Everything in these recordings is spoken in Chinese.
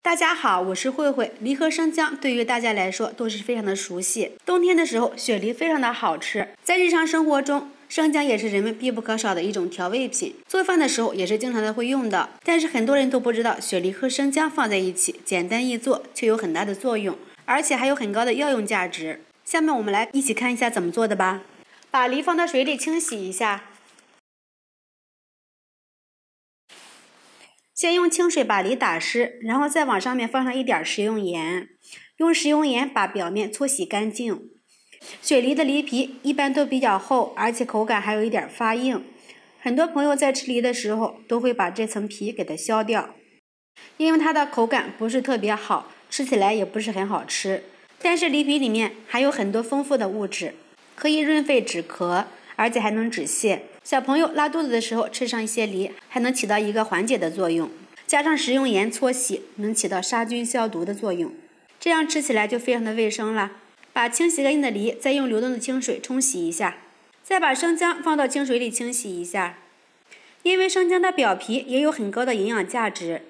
大家好，我是慧慧。梨和生姜对于大家来说都是非常的熟悉。冬天的时候，雪梨非常的好吃。在日常生活中，生姜也是人们必不可少的一种调味品，做饭的时候也是经常的会用的。但是很多人都不知道，雪梨和生姜放在一起，简单易做，却有很大的作用，而且还有很高的药用价值。下面我们来一起看一下怎么做的吧。把梨放到水里清洗一下。先用清水把梨打湿，然后再往上面放上一点食用盐，用食用盐把表面搓洗干净。雪梨的梨皮一般都比较厚，而且口感还有一点发硬。很多朋友在吃梨的时候都会把这层皮给它削掉，因为它的口感不是特别好，吃起来也不是很好吃。但是梨皮里面还有很多丰富的物质，可以润肺止咳，而且还能止泻。小朋友拉肚子的时候吃上一些梨，还能起到一个缓解的作用。加上食用盐搓洗，能起到杀菌消毒的作用，这样吃起来就非常的卫生了。把清洗干净的梨再用流动的清水冲洗一下，再把生姜放到清水里清洗一下。因为生姜的表皮也有很高的营养价值，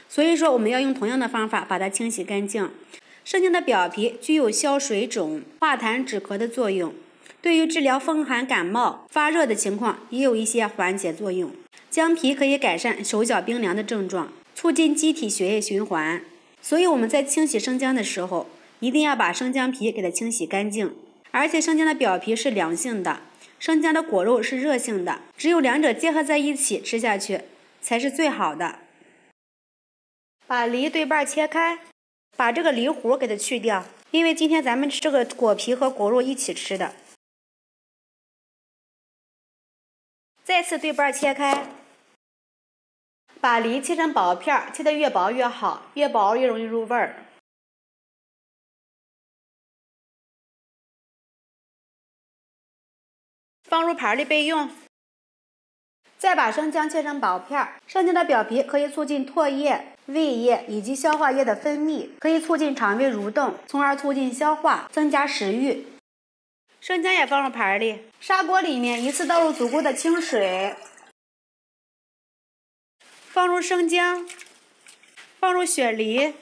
所以说我们要用同样的方法把它清洗干净。生姜的表皮具有消水肿、化痰止咳的作用，对于治疗风寒感冒、发热的情况也有一些缓解作用。姜皮可以改善手脚冰凉的症状，促进机体血液循环。所以我们在清洗生姜的时候，一定要把生姜皮给它清洗干净。而且生姜的表皮是凉性的，生姜的果肉是热性的，只有两者结合在一起吃下去才是最好的。把梨对半切开，把这个梨核给它去掉，因为今天咱们吃这个果皮和果肉一起吃的。再次对半切开，把梨切成薄片，切得越薄越好，越薄越容易入味儿。放入盘里备用。再把生姜切成薄片，生姜的表皮可以促进唾液、胃液以及消化液的分泌，可以促进肠胃蠕动，从而促进消化，增加食欲。生姜也放入盘里，砂锅里面一次倒入足够的清水，放入生姜，放入雪梨，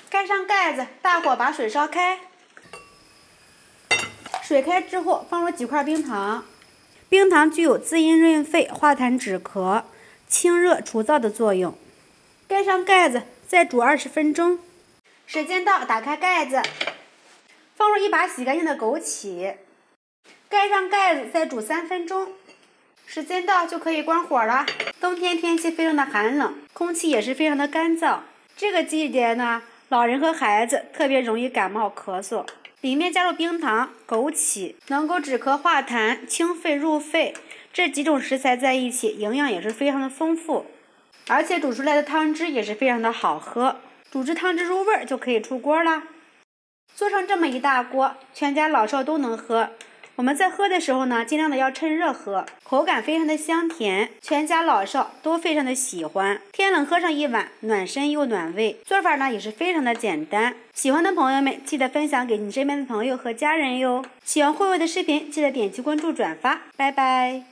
盖上盖子，大火把水烧开。水开之后，放入几块冰糖。冰糖具有滋阴润肺、化痰止咳、清热除燥的作用。盖上盖子，再煮20分钟。时间到，打开盖子，放入一把洗干净的枸杞，盖上盖子，再煮3分钟。时间到，就可以关火了。冬天天气非常的寒冷，空气也是非常的干燥。这个季节呢，老人和孩子特别容易感冒咳嗽。里面加入冰糖、枸杞，能够止咳化痰、清肺入肺。这几种食材在一起，营养也是非常的丰富，而且煮出来的汤汁也是非常的好喝。煮至汤汁入味就可以出锅了。做上这么一大锅，全家老少都能喝。我们在喝的时候呢，尽量的要趁热喝，口感非常的香甜，全家老少都非常的喜欢。天冷喝上一碗，暖身又暖胃。做法呢也是非常的简单，喜欢的朋友们记得分享给你身边的朋友和家人哟。喜欢慧慧的视频，记得点击关注转发，拜拜。